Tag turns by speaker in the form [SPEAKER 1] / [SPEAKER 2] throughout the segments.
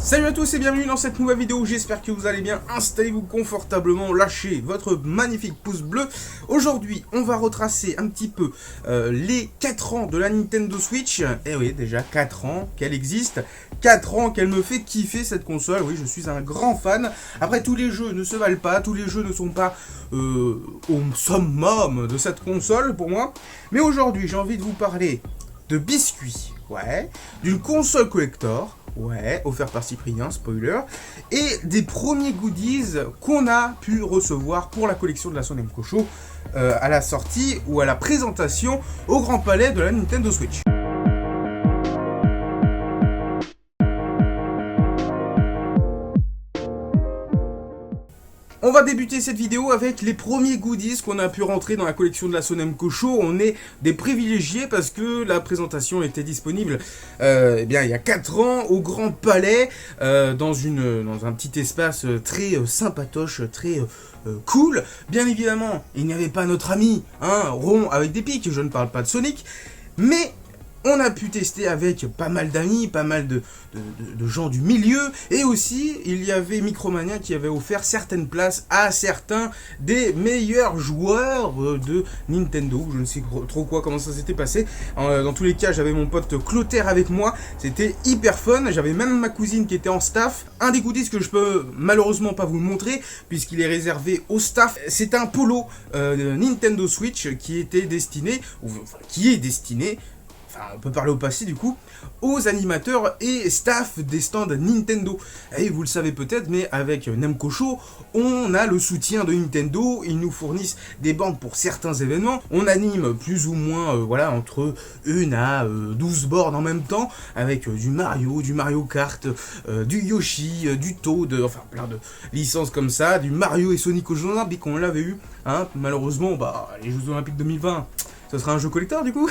[SPEAKER 1] Salut à tous et bienvenue dans cette nouvelle vidéo, j'espère que vous allez bien, installez-vous confortablement, lâchez votre magnifique pouce bleu. Aujourd'hui, on va retracer un petit peu les 4 ans de la Nintendo Switch. Et oui, déjà 4 ans qu'elle existe, 4 ans qu'elle me fait kiffer cette console, oui, je suis un grand fan. Après, tous les jeux ne se valent pas, tous les jeux ne sont pas au summum de cette console pour moi. Mais aujourd'hui, j'ai envie de vous parler de biscuits, ouais, d'une console collector, ouais, offert par Cyprien, spoiler, et des premiers goodies qu'on a pu recevoir pour la collection de la Son Mco Show à la sortie ou à la présentation au Grand Palais de la Nintendo Switch. On va débuter cette vidéo avec les premiers goodies qu'on a pu rentrer dans la collection de la Son Mco Show. On est des privilégiés parce que la présentation était disponible eh bien, il y a 4 ans au Grand Palais dans un petit espace très sympatoche, très cool. Bien évidemment, il n'y avait pas notre ami rond avec des pics, je ne parle pas de Sonic, mais on a pu tester avec pas mal d'amis, pas mal de gens du milieu. Et aussi, il y avait Micromania qui avait offert certaines places à certains des meilleurs joueurs de Nintendo. Je ne sais trop comment ça s'était passé. Dans tous les cas, j'avais mon pote Clotaire avec moi. C'était hyper fun. J'avais même ma cousine qui était en staff. Un des goodies que je peux malheureusement pas vous montrer, puisqu'il est réservé au staff, c'est un polo Nintendo Switch qui était destiné, qui est destiné, on peut parler au passé du coup, aux animateurs et staff des stands Nintendo. Et vous le savez peut-être, mais avec Mco Show, on a le soutien de Nintendo, ils nous fournissent des bornes pour certains événements, on anime plus ou moins voilà, entre 1 à 12 bornes en même temps, avec du Mario Kart, du Yoshi, du Toad, enfin plein de licences comme ça, du Mario et Sonic aux Jeux Olympiques, on l'avait eu, malheureusement, les Jeux Olympiques 2020, ce sera un jeu collector du coup.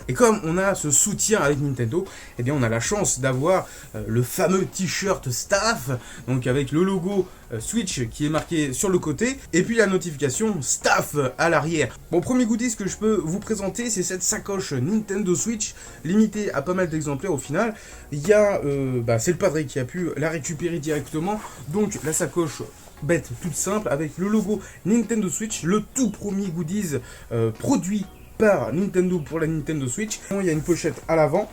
[SPEAKER 1] Et comme on a ce soutien avec Nintendo, eh bien on a la chance d'avoir le fameux t-shirt staff, donc avec le logo Switch qui est marqué sur le côté, et puis la notification staff à l'arrière. Bon, premier goodies que je peux vous présenter, c'est cette sacoche Nintendo Switch, limitée à pas mal d'exemplaires au final. Il y a, c'est le padré qui a pu la récupérer directement, donc la sacoche bête, toute simple, avec le logo Nintendo Switch, le tout premier goodies produit par Nintendo pour la Nintendo Switch. Il y a une pochette à l'avant,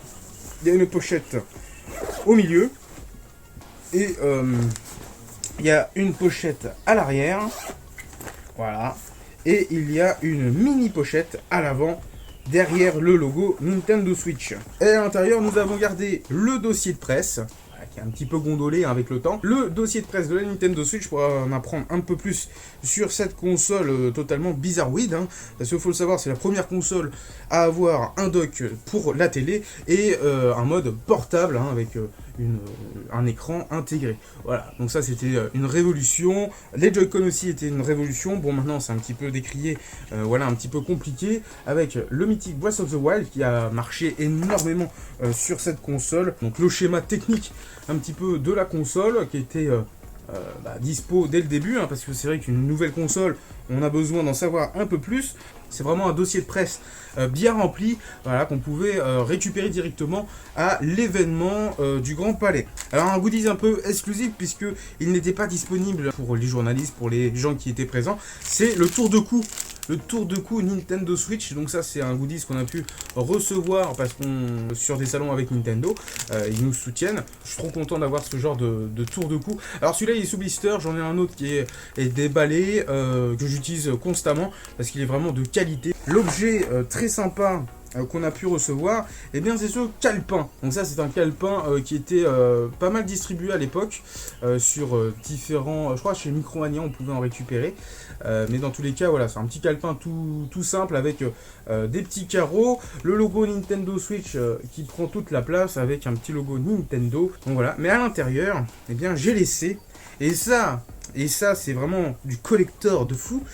[SPEAKER 1] il y a une pochette au milieu, et il y a une pochette à l'arrière, voilà, et il y a une mini pochette à l'avant, derrière le logo Nintendo Switch. Et à l'intérieur, nous avons gardé le dossier de presse, qui est un petit peu gondolé avec le temps. Le dossier de presse de la Nintendo Switch pour en apprendre un peu plus sur cette console totalement bizarroïde. Parce qu'il faut le savoir, c'est la première console à avoir un dock pour la télé et un mode portable avec un écran intégré. Voilà, donc ça c'était une révolution. Les Joy-Con aussi étaient une révolution. Bon, maintenant c'est un petit peu décrié, voilà, un petit peu compliqué, avec le mythique Breath of the Wild qui a marché énormément sur cette console. Donc le schéma technique un petit peu de la console qui était dispo dès le début, parce que c'est vrai qu'une nouvelle console, on a besoin d'en savoir un peu plus. C'est vraiment un dossier de presse bien rempli, voilà, qu'on pouvait récupérer directement à l'événement du Grand Palais. Alors un goodies un peu exclusif puisque il n'était pas disponible pour les journalistes, pour les gens qui étaient présents, c'est le tour de cou. Le tour de cou Nintendo Switch, donc ça c'est un goodies qu'on a pu recevoir parce qu'on sur des salons avec Nintendo, ils nous soutiennent. Je suis trop content d'avoir ce genre de tour de cou. Alors celui-là il est sous blister, j'en ai un autre qui est déballé, que j'utilise constamment parce qu'il est vraiment de qualité. L'objet très sympa qu'on a pu recevoir, et bien c'est ce calepin. Donc ça c'est un calepin qui était pas mal distribué à l'époque sur différents, je crois chez Micromania on pouvait en récupérer, mais dans tous les cas voilà, c'est un petit calepin tout simple avec des petits carreaux, le logo Nintendo Switch qui prend toute la place avec un petit logo Nintendo, donc voilà. Mais à l'intérieur, eh bien j'ai laissé, et ça c'est vraiment du collector de fou,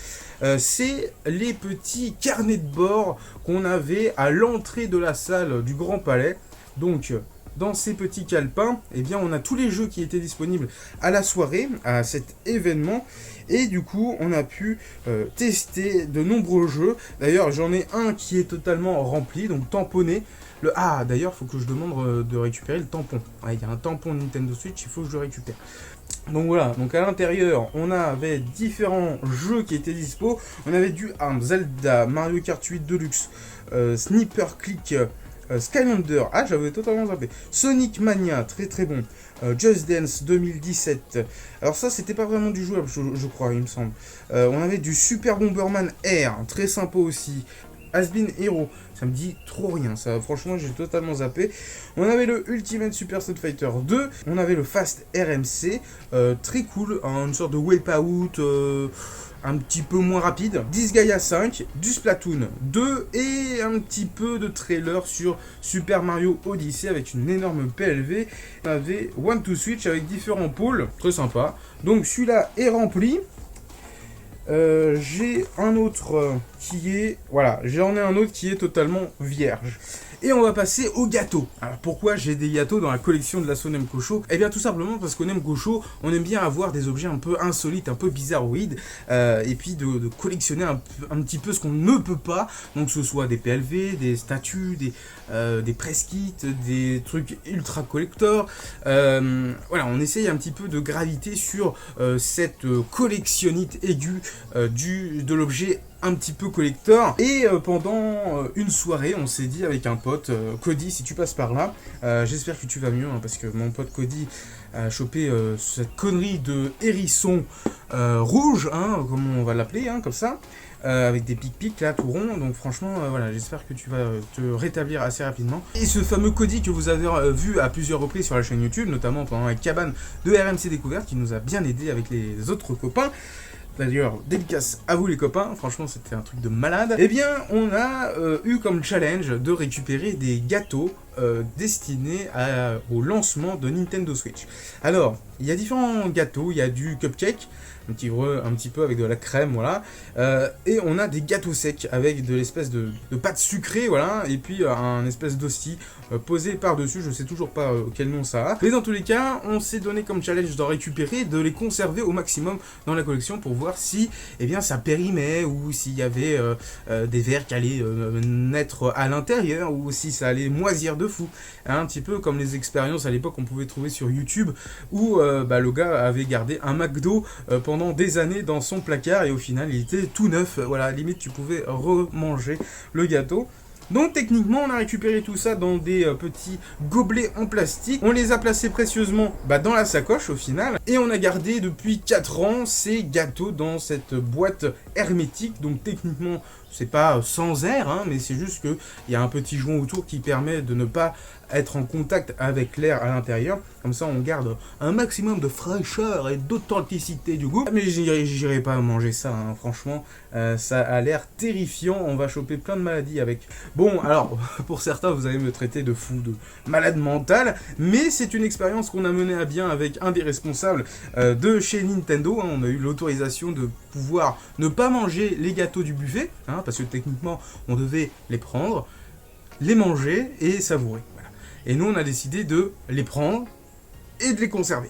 [SPEAKER 1] c'est les petits carnets de bord qu'on avait à l'entrée de la salle du Grand Palais. Donc dans ces petits calepins, eh bien, on a tous les jeux qui étaient disponibles à la soirée, à cet événement. Et du coup, on a pu tester de nombreux jeux. D'ailleurs, j'en ai un qui est totalement rempli, donc tamponné. Ah, d'ailleurs, faut que je demande de récupérer le tampon. Ouais, il y a un tampon Nintendo Switch, il faut que je le récupère. Donc voilà, donc à l'intérieur, on avait différents jeux qui étaient dispo. On avait du ARMS, Zelda, Mario Kart 8 Deluxe, Sniper Click, Skylander, ah j'avais totalement zappé, Sonic Mania, très très bon, Just Dance 2017, alors ça c'était pas vraiment du jouable je crois, il me semble. On avait du Super Bomberman Air, très sympa aussi, Has-Been Hero, ça me dit trop rien, ça franchement j'ai totalement zappé. On avait le Ultimate Super Street Fighter 2, on avait le Fast RMC, très cool, une sorte de Wipeout, un petit peu moins rapide, Disgaea 5, du Splatoon 2 et un petit peu de trailer sur Super Mario Odyssey avec une énorme PLV. On avait One to Switch avec différents pôles, très sympa. Donc celui-là est rempli. J'ai un autre qui est... Voilà, j'en ai un autre qui est totalement vierge. Et on va passer aux gâteaux. Alors pourquoi j'ai des gâteaux dans la collection de la Sonemco Show? Eh bien tout simplement parce qu'au Nemco Show, on aime bien avoir des objets un peu insolites, un peu bizarroïdes, et puis de collectionner un petit peu ce qu'on ne peut pas, donc que ce soit des PLV, des statues, des press kits, des trucs ultra collector. Voilà, on essaye un petit peu de graviter sur cette collectionnite aiguë de l'objet un petit peu collector. Et pendant une soirée, on s'est dit avec un pote, Cody, si tu passes par là, j'espère que tu vas mieux, hein, parce que mon pote Cody a chopé cette connerie de hérisson rouge, hein, comme on va l'appeler, hein, comme ça, avec des pics là tout rond. Donc franchement voilà, j'espère que tu vas te rétablir assez rapidement. Et ce fameux Cody que vous avez vu à plusieurs reprises sur la chaîne YouTube, notamment pendant la cabane de RMC Découverte, qui nous a bien aidé avec les autres copains. D'ailleurs, dédicace à vous les copains, franchement c'était un truc de malade. Eh bien, on a eu comme challenge de récupérer des gâteaux destinés au lancement de Nintendo Switch. Alors, il y a différents gâteaux, il y a du cupcake, un petit peu avec de la crème, voilà. Et on a des gâteaux secs avec de l'espèce de pâte sucrée, voilà. Et puis un espèce d'hostie posé par-dessus, je sais toujours pas quel nom ça a. Mais dans tous les cas, on s'est donné comme challenge d'en récupérer, de les conserver au maximum dans la collection pour voir si eh bien, ça périmait ou s'il y avait des vers qui allaient naître à l'intérieur ou si ça allait moisir de fou. Un petit peu comme les expériences à l'époque qu'on pouvait trouver sur YouTube où le gars avait gardé un McDo pendant des années dans son placard et au final il était tout neuf, voilà, limite tu pouvais remanger le gâteau. Donc techniquement on a récupéré tout ça dans des petits gobelets en plastique, on les a placés précieusement dans la sacoche au final, et on a gardé depuis 4 ans ces gâteaux dans cette boîte hermétique. Donc techniquement c'est pas sans air, hein, mais c'est juste qu'il y a un petit joint autour qui permet de ne pas être en contact avec l'air à l'intérieur. Comme ça, on garde un maximum de fraîcheur et d'authenticité du goût. Mais j'irai pas manger ça, hein. Franchement, ça a l'air terrifiant. On va choper plein de maladies avec. Bon, alors, pour certains, vous allez me traiter de fou, de malade mental. Mais c'est une expérience qu'on a menée à bien avec un des responsables de chez Nintendo, hein. On a eu l'autorisation de pouvoir ne pas manger les gâteaux du buffet, hein, parce que techniquement, on devait les prendre, les manger et savourer. Voilà. Et nous, on a décidé de les prendre et de les conserver.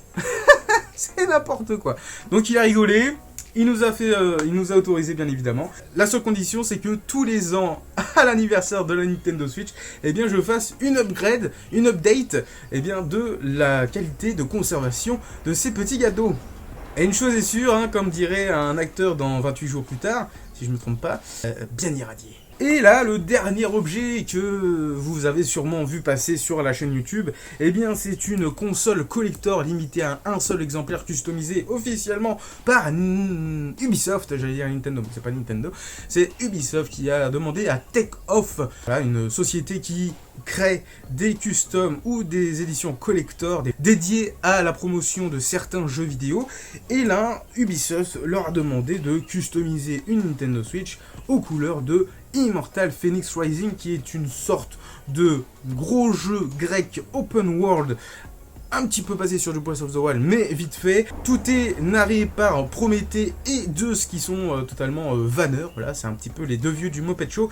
[SPEAKER 1] C'est n'importe quoi. Donc il a rigolé, il nous a autorisé bien évidemment. La seule condition, c'est que tous les ans, à l'anniversaire de la Nintendo Switch, eh bien je fasse une upgrade, une update, eh bien de la qualité de conservation de ces petits gâteaux. Et une chose est sûre, hein, comme dirait un acteur dans 28 jours plus tard, si je ne me trompe pas, bien irradié. Et là, le dernier objet que vous avez sûrement vu passer sur la chaîne YouTube, eh bien c'est une console collector limitée à un seul exemplaire customisé officiellement par Ubisoft, j'allais dire Nintendo, mais c'est pas Nintendo, c'est Ubisoft qui a demandé à Tech Off, voilà, une société qui crée des customs ou des éditions collector dédiées à la promotion de certains jeux vidéo. Et là, Ubisoft leur a demandé de customiser une Nintendo Switch aux couleurs de Immortal Phoenix Rising, qui est une sorte de gros jeu grec open world, un petit peu basé sur du Breath of the Wild, mais vite fait. Tout est narré par Prométhée et Zeus qui sont totalement vanneurs. Voilà, c'est un petit peu les deux vieux du Muppet Show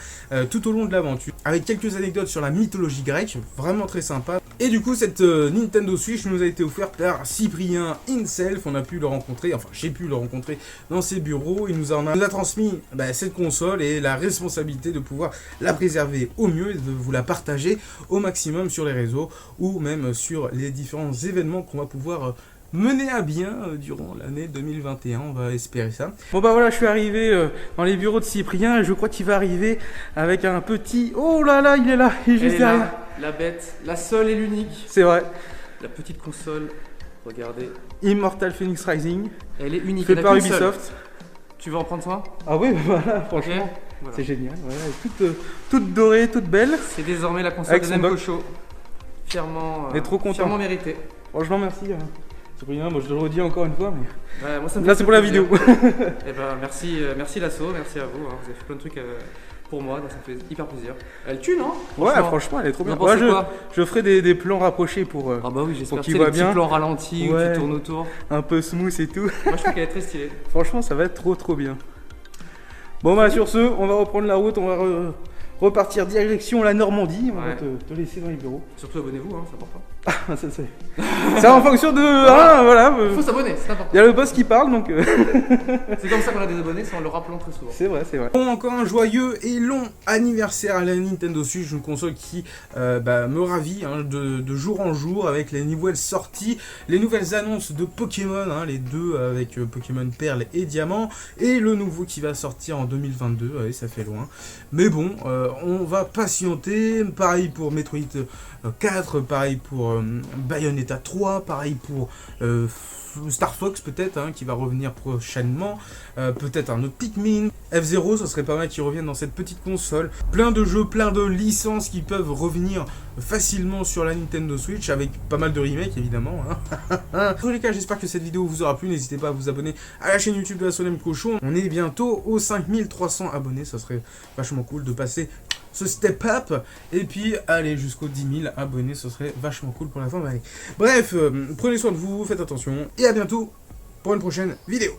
[SPEAKER 1] tout au long de l'aventure. Avec quelques anecdotes sur la mythologie grecque, vraiment très sympa. Et du coup, cette Nintendo Switch nous a été offerte par Cyprien himself. On a pu le rencontrer, enfin j'ai pu le rencontrer dans ses bureaux. Il nous a transmis cette console et la responsabilité de pouvoir la préserver au mieux et de vous la partager au maximum sur les réseaux ou même sur les différents événements qu'on va pouvoir mener à bien durant l'année 2021, on va espérer ça. Bon bah voilà, je suis arrivé dans les bureaux de Cyprien et je crois qu'il va arriver avec un petit... Oh là là, il est là, il est juste derrière.
[SPEAKER 2] La bête, la seule et l'unique.
[SPEAKER 1] C'est vrai.
[SPEAKER 2] La petite console, regardez.
[SPEAKER 1] Immortal Phoenix Rising.
[SPEAKER 2] Elle est unique.
[SPEAKER 1] Fait par Ubisoft.
[SPEAKER 2] Tu veux en prendre soin?
[SPEAKER 1] Ah oui, voilà, franchement,
[SPEAKER 2] okay. Voilà.
[SPEAKER 1] C'est génial. Ouais, toute dorée, toute belle.
[SPEAKER 2] C'est désormais la console de Nemco Show. Fièrement,
[SPEAKER 1] trop content.
[SPEAKER 2] Fièrement mérité.
[SPEAKER 1] Franchement, merci. Cyprien, moi je te le redis encore une fois. Mais...
[SPEAKER 2] Ouais, moi, ça me
[SPEAKER 1] là, c'est pour la vidéo.
[SPEAKER 2] Eh ben, merci l'assaut, merci à vous. Hein. Vous avez fait plein de trucs pour moi, donc ça me fait hyper plaisir. Elle tue, non?
[SPEAKER 1] Ouais, franchement, elle est trop bien.
[SPEAKER 2] Ouais,
[SPEAKER 1] je ferai des plans rapprochés pour.
[SPEAKER 2] Ah bah oui, j'espère
[SPEAKER 1] qu'il voit bien.
[SPEAKER 2] Des plans ralentis où tu tournes autour.
[SPEAKER 1] Un peu smooth et tout.
[SPEAKER 2] Moi, je trouve qu'elle est très stylée.
[SPEAKER 1] Franchement, ça va être trop bien. Bon bah sur ce, on va reprendre la route, on va repartir direction la Normandie. On va te laisser dans les bureaux.
[SPEAKER 2] Surtout abonnez-vous, hein, c'est important.
[SPEAKER 1] Ah, c'est en fonction de... voilà.
[SPEAKER 2] Faut s'abonner, c'est important.
[SPEAKER 1] Il y a le boss qui parle, donc...
[SPEAKER 2] C'est comme ça qu'on a des abonnés, c'est en le rappelant très souvent.
[SPEAKER 1] C'est vrai. Bon, encore un joyeux et long anniversaire à la Nintendo Switch, une console qui me ravit de jour en jour avec les nouvelles sorties, les nouvelles annonces de Pokémon, les deux avec Pokémon Perle et Diamant, et le nouveau qui va sortir en 2022, ouais, ça fait loin. Mais bon, on va patienter, pareil pour Metroid 4, pareil pour Bayonetta 3, pareil pour Star Fox peut-être, qui va revenir prochainement, peut-être un autre Pikmin, F-Zero, ce serait pas mal qu'ils reviennent dans cette petite console, plein de jeux, plein de licences qui peuvent revenir facilement sur la Nintendo Switch, avec pas mal de remakes évidemment. Dans tous les cas, j'espère que cette vidéo vous aura plu, n'hésitez pas à vous abonner à la chaîne YouTube de la Sonemco Show, on est bientôt aux 5300 abonnés, ça serait vachement cool de passer ce step up et puis aller jusqu'aux 10 000 abonnés, ce serait vachement cool pour la fin de l'année. Bref, prenez soin de vous, faites attention et à bientôt pour une prochaine vidéo.